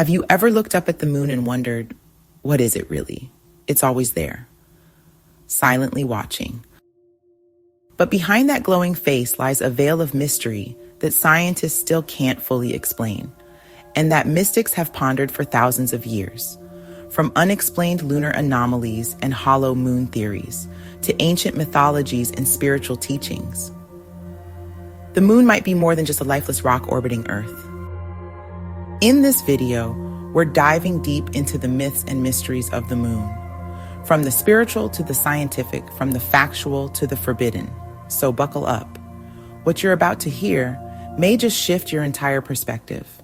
Have you ever looked up at the moon and wondered, what is it really? It's always there, silently watching. But behind that glowing face lies a veil of mystery that scientists still can't fully explain, and that mystics have pondered for thousands of years. From unexplained lunar anomalies and hollow moon theories to ancient mythologies and spiritual teachings. The moon might be more than just a lifeless rock orbiting Earth. In this video, we're diving deep into the myths and mysteries of the moon, from the spiritual to the scientific, from the factual to the forbidden. So buckle up. What you're about to hear may just shift your entire perspective.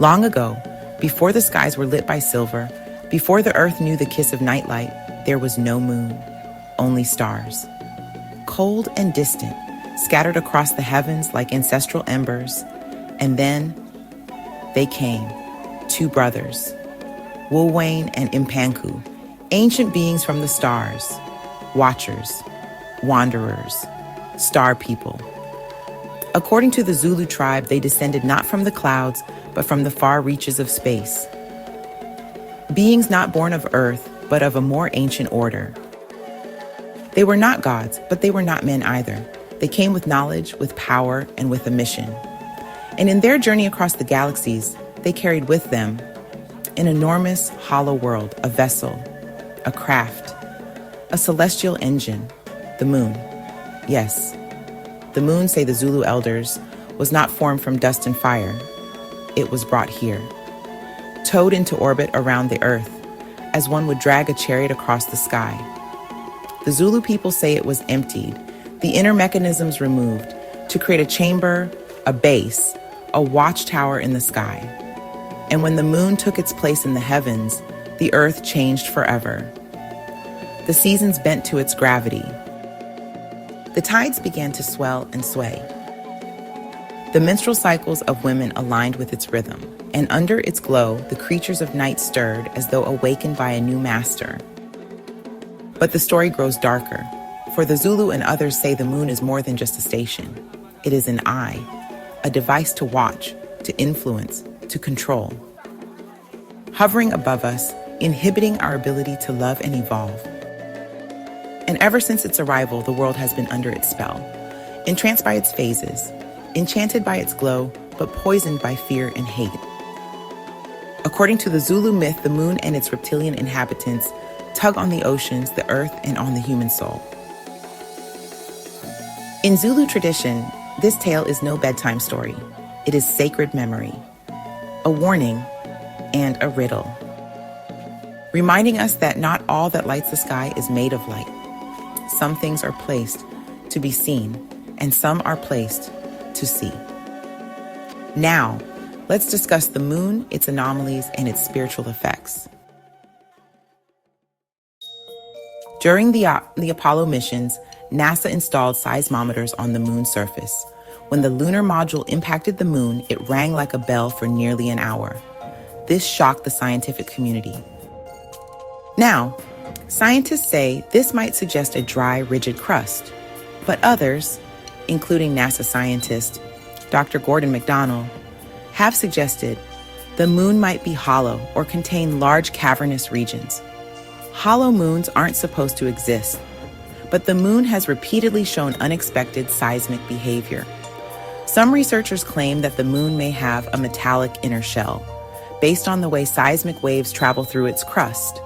Long ago, before the skies were lit by silver, before the earth knew the kiss of nightlight, there was no moon, only stars. Cold and distant, scattered across the heavens like ancestral embers. And then they came, two brothers, Wulwane and Impanku, ancient beings from the stars, watchers, wanderers, star people. According to the Zulu tribe, they descended not from the clouds, but from the far reaches of space. Beings not born of earth, but of a more ancient order. They were not gods, but they were not men either. They came with knowledge, with power, and with a mission. And in their journey across the galaxies, they carried with them an enormous hollow world, a vessel, a craft, a celestial engine, the moon. Yes, the moon, say the Zulu elders, was not formed from dust and fire. It was brought here, towed into orbit around the earth, as one would drag a chariot across the sky. The Zulu people say it was emptied, the inner mechanisms removed, to create a chamber, a base, a watchtower in the sky. And when the moon took its place in the heavens, the earth changed forever. The seasons bent to its gravity. The tides began to swell and sway. The menstrual cycles of women aligned with its rhythm, and under its glow, the creatures of night stirred as though awakened by a new master. But the story grows darker, for the Zulu and others say the moon is more than just a station. It is an eye, a device to watch, to influence, to control. Hovering above us, inhibiting our ability to love and evolve. And ever since its arrival, the world has been under its spell, entranced by its phases, enchanted by its glow, but poisoned by fear and hate. According to the Zulu myth, the moon and its reptilian inhabitants tug on the oceans, the earth, and on the human soul. In Zulu tradition, this tale is no bedtime story. It is sacred memory, a warning, and a riddle, reminding us that not all that lights the sky is made of light. Some things are placed to be seen, and some are placed to see. Now, let's discuss the moon, its anomalies, and its spiritual effects. During the Apollo missions, NASA installed seismometers on the moon's surface. When the lunar module impacted the moon, it rang like a bell for nearly an hour. This shocked the scientific community. Now, scientists say this might suggest a dry, rigid crust, but others, including NASA scientist Dr. Gordon McDonnell, have suggested the moon might be hollow or contain large cavernous regions. Hollow moons aren't supposed to exist, but the moon has repeatedly shown unexpected seismic behavior. Some researchers claim that the moon may have a metallic inner shell, based on the way seismic waves travel through its crust.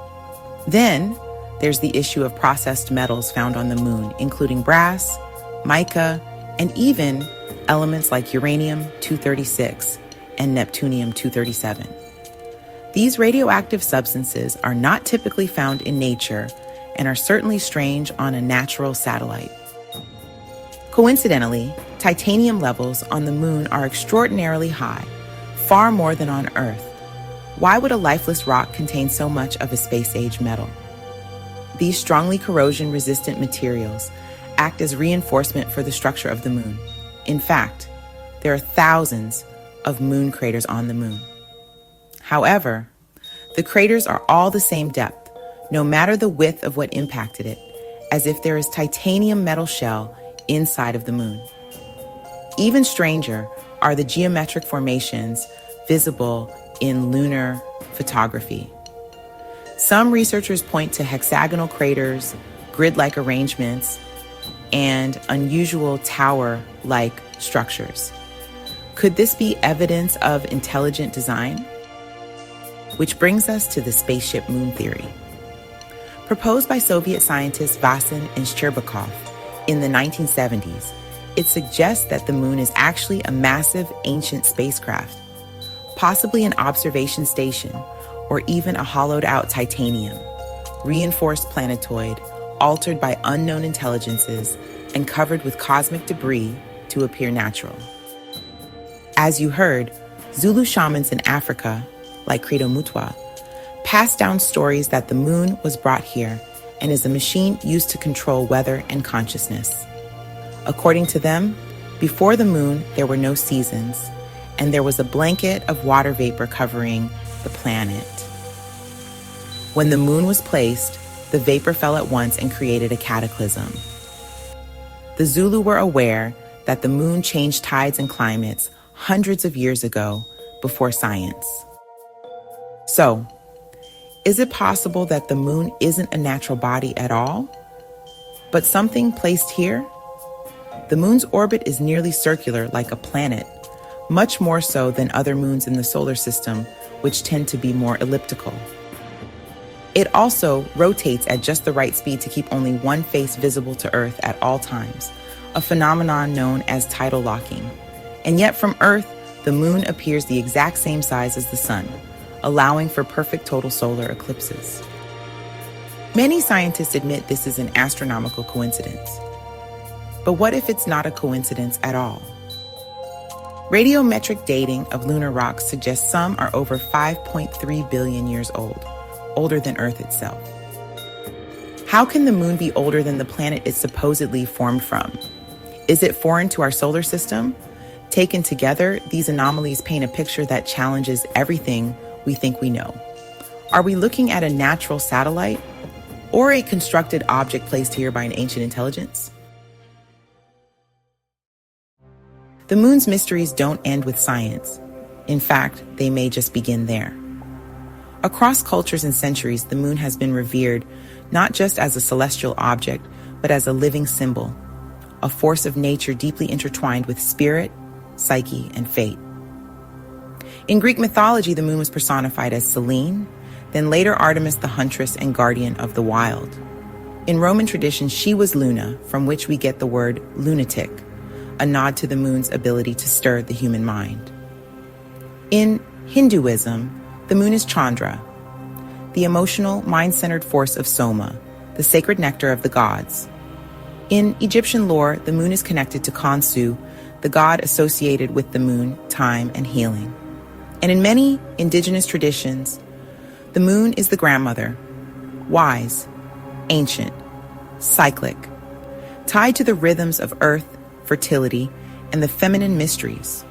Then, there's the issue of processed metals found on the moon, including brass, mica, and even elements like uranium-236 and neptunium-237. These radioactive substances are not typically found in nature and are certainly strange on a natural satellite. Coincidentally, titanium levels on the moon are extraordinarily high, far more than on Earth. Why would a lifeless rock contain so much of a space-age metal? These strongly corrosion-resistant materials act as reinforcement for the structure of the moon. In fact, there are thousands of moon craters on the moon. However, the craters are all the same depth, no matter the width of what impacted it, as if there is titanium metal shell inside of the moon. Even stranger, are the geometric formations visible in lunar photography. Some researchers point to hexagonal craters, grid-like arrangements, and unusual tower-like structures. Could this be evidence of intelligent design? Which brings us to the spaceship moon theory. Proposed by Soviet scientists Vasin and Shcherbakov in the 1970s, it suggests that the moon is actually a massive ancient spacecraft, possibly an observation station or even a hollowed-out titanium, reinforced planetoid, altered by unknown intelligences and covered with cosmic debris to appear natural. As you heard, Zulu shamans in Africa, like Credo Mutwa, passed down stories that the moon was brought here and is a machine used to control weather and consciousness. According to them, before the moon, there were no seasons, and there was a blanket of water vapor covering the planet. When the moon was placed, the vapor fell at once and created a cataclysm. The Zulu were aware that the moon changed tides and climates hundreds of years ago before science. So, is it possible that the moon isn't a natural body at all, but something placed here? The moon's orbit is nearly circular like a planet, much more so than other moons in the solar system, which tend to be more elliptical. It also rotates at just the right speed to keep only one face visible to Earth at all times, a phenomenon known as tidal locking. And yet from Earth, the moon appears the exact same size as the sun, allowing for perfect total solar eclipses. Many scientists admit this is an astronomical coincidence. But what if it's not a coincidence at all? Radiometric dating of lunar rocks suggests some are over 5.3 billion years old, older than Earth itself. How can the moon be older than the planet it supposedly formed from? Is it foreign to our solar system? Taken together, these anomalies paint a picture that challenges everything we think we know. Are we looking at a natural satellite or a constructed object placed here by an ancient intelligence? The moon's mysteries don't end with science. In fact, they may just begin there. Across cultures and centuries, the moon has been revered not just as a celestial object, but as a living symbol, a force of nature deeply intertwined with spirit, psyche, and fate. In Greek mythology, the moon was personified as Selene, then later Artemis the huntress and guardian of the wild. In Roman tradition, she was Luna, from which we get the word lunatic, a nod to the moon's ability to stir the human mind. In Hinduism, the moon is Chandra, the emotional, mind-centered force of Soma, the sacred nectar of the gods. In Egyptian lore, the moon is connected to Khonsu, the god associated with the moon, time, and healing. And in many indigenous traditions, the moon is the grandmother, wise, ancient, cyclic, tied to the rhythms of earth, fertility, and the feminine mysteries.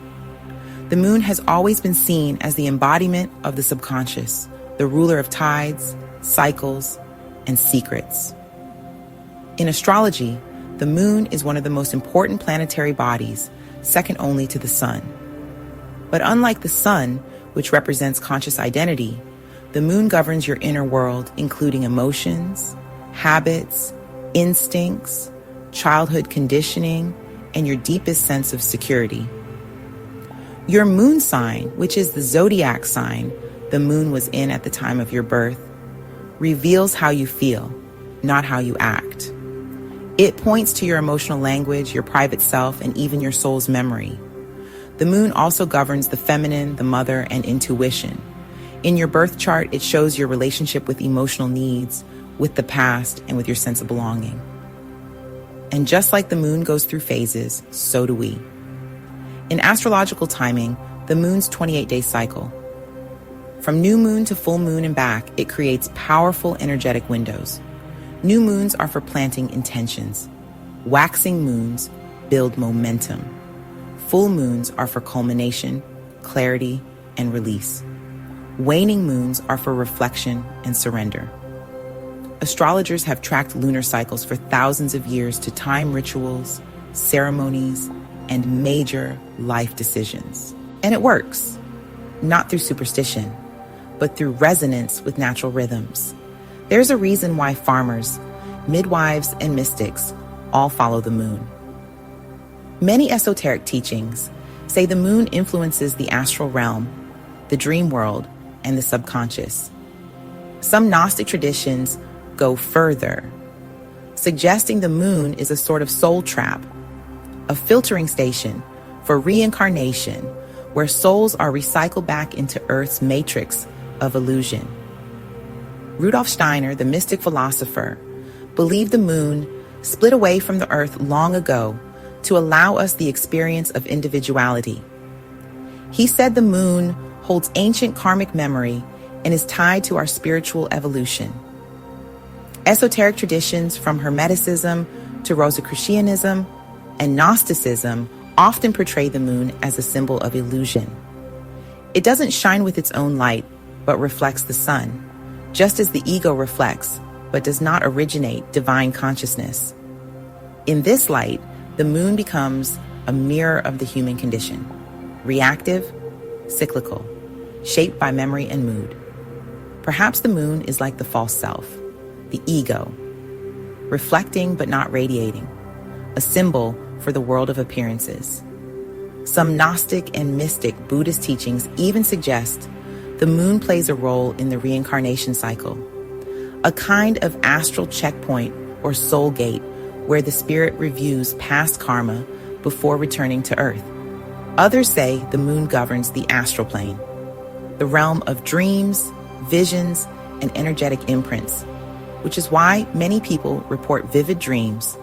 The moon has always been seen as the embodiment of the subconscious, the ruler of tides, cycles, and secrets. In astrology, the moon is one of the most important planetary bodies, second only to the sun. But unlike the sun, which represents conscious identity, the moon governs your inner world, including emotions, habits, instincts, childhood conditioning, and your deepest sense of security. Your moon sign, which is the zodiac sign the moon was in at the time of your birth, reveals how you feel, not how you act. It points to your emotional language, your private self, and even your soul's memory. The moon also governs the feminine, the mother, and intuition. In your birth chart, it shows your relationship with emotional needs, with the past, and with your sense of belonging. And just like the moon goes through phases, so do we. In astrological timing, the moon's 28-day cycle. From new moon to full moon and back, it creates powerful energetic windows. New moons are for planting intentions. Waxing moons build momentum. Full moons are for culmination, clarity, and release. Waning moons are for reflection and surrender. Astrologers have tracked lunar cycles for thousands of years to time rituals, ceremonies, and major life decisions. And it works, not through superstition, but through resonance with natural rhythms. There's a reason why farmers, midwives, and mystics all follow the moon. Many esoteric teachings say the moon influences the astral realm, the dream world, and the subconscious. Some Gnostic traditions go further, suggesting the moon is a sort of soul trap, a filtering station for reincarnation, where souls are recycled back into Earth's matrix of illusion. Rudolf Steiner, the mystic philosopher, believed the moon split away from the Earth long ago to allow us the experience of individuality. He said the moon holds ancient karmic memory and is tied to our spiritual evolution. Esoteric traditions from Hermeticism to Rosicrucianism and Gnosticism often portray the moon as a symbol of illusion. It doesn't shine with its own light, but reflects the sun, just as the ego reflects, but does not originate divine consciousness. In this light, the moon becomes a mirror of the human condition, reactive, cyclical, shaped by memory and mood. Perhaps the moon is like the false self, the ego, reflecting but not radiating, a symbol for the world of appearances. Some Gnostic and mystic Buddhist teachings even suggest the moon plays a role in the reincarnation cycle, a kind of astral checkpoint or soul gate where the spirit reviews past karma before returning to Earth. Others say the moon governs the astral plane, the realm of dreams, visions, and energetic imprints, which is why many people report vivid dreams,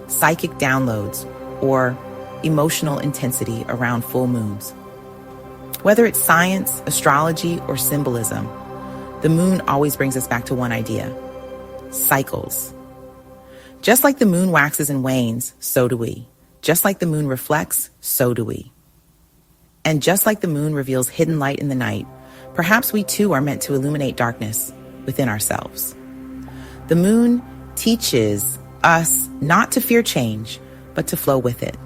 psychic downloads, or emotional intensity around full moons. Whether it's science, astrology, or symbolism, the moon always brings us back to one idea: cycles. Just like the moon waxes and wanes, so do we. Just like the moon reflects, so do we. And just like the moon reveals hidden light in the night, perhaps we too are meant to illuminate darkness within ourselves. The moon teaches us not to fear change, but to flow with it.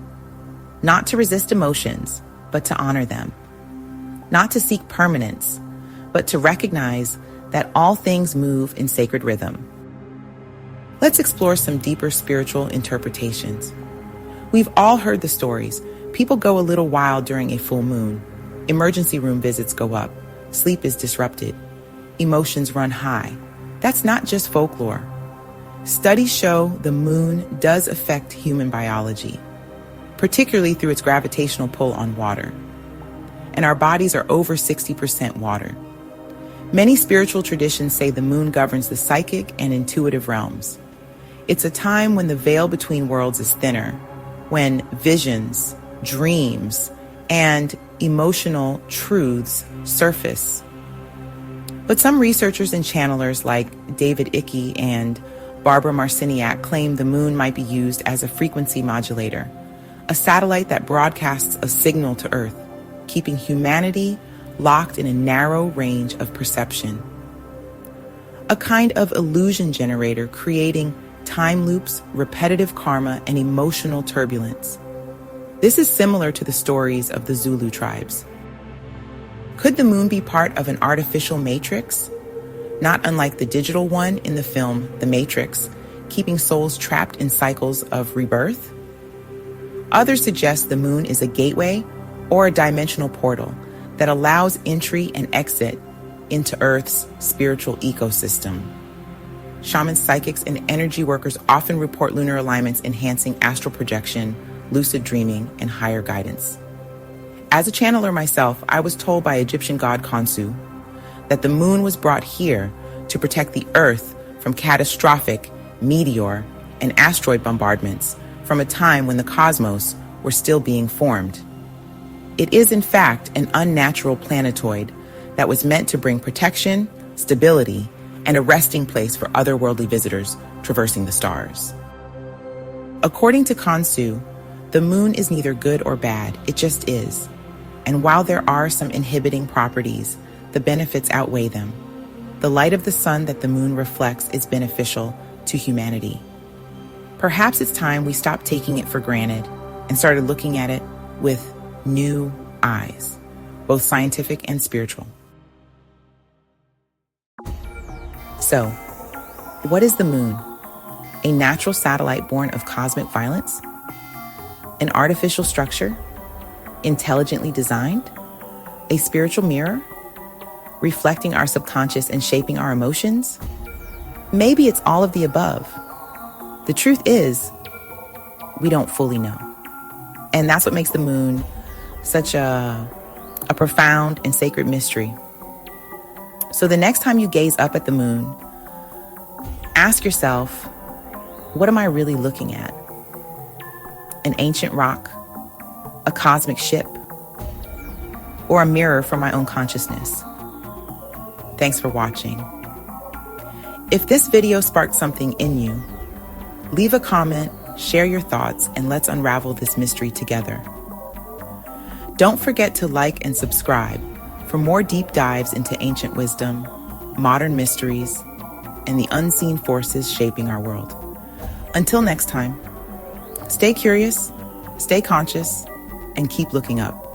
Not to resist emotions, but to honor them. Not to seek permanence, but to recognize that all things move in sacred rhythm. Let's explore some deeper spiritual interpretations. We've all heard the stories. People go a little wild during a full moon. Emergency room visits go up. Sleep is disrupted. Emotions run high. That's not just folklore. Studies show the moon does affect human biology, particularly through its gravitational pull on water. And our bodies are over 60% water. Many spiritual traditions say the moon governs the psychic and intuitive realms. It's a time when the veil between worlds is thinner, when visions, dreams, and emotional truths surface. But some researchers and channelers like David Icke and Barbara Marciniak claim the moon might be used as a frequency modulator, a satellite that broadcasts a signal to Earth, keeping humanity locked in a narrow range of perception. A kind of illusion generator creating time loops, repetitive karma, and emotional turbulence. This is similar to the stories of the Zulu tribes. Could the moon be part of an artificial matrix? Not unlike the digital one in the film The Matrix, keeping souls trapped in cycles of rebirth? Others suggest the moon is a gateway or a dimensional portal that allows entry and exit into Earth's spiritual ecosystem. Shamans, psychics, and energy workers often report lunar alignments enhancing astral projection, lucid dreaming, and higher guidance. As a channeler myself, I was told by Egyptian god Khonsu that the moon was brought here to protect the Earth from catastrophic meteor and asteroid bombardments from a time when the cosmos were still being formed. It is, in fact, an unnatural planetoid that was meant to bring protection, stability, and a resting place for otherworldly visitors traversing the stars. According to Khonsu, the moon is neither good or bad, it just is. And while there are some inhibiting properties, the benefits outweigh them. The light of the sun that the moon reflects is beneficial to humanity. Perhaps it's time we stop taking it for granted, and started looking at it with new eyes, both scientific and spiritual. So, what is the moon? A natural satellite born of cosmic violence? An artificial structure? Intelligently designed? A spiritual mirror? Reflecting our subconscious and shaping our emotions? Maybe it's all of the above. The truth is, we don't fully know. And that's what makes the moon such a profound and sacred mystery. So the next time you gaze up at the moon, ask yourself, what am I really looking at? An ancient rock, a cosmic ship, or a mirror for my own consciousness? Thanks for watching. If this video sparked something in you, leave a comment, share your thoughts, and let's unravel this mystery together. Don't forget to like and subscribe for more deep dives into ancient wisdom, modern mysteries, and the unseen forces shaping our world. Until next time, stay curious, stay conscious, and keep looking up.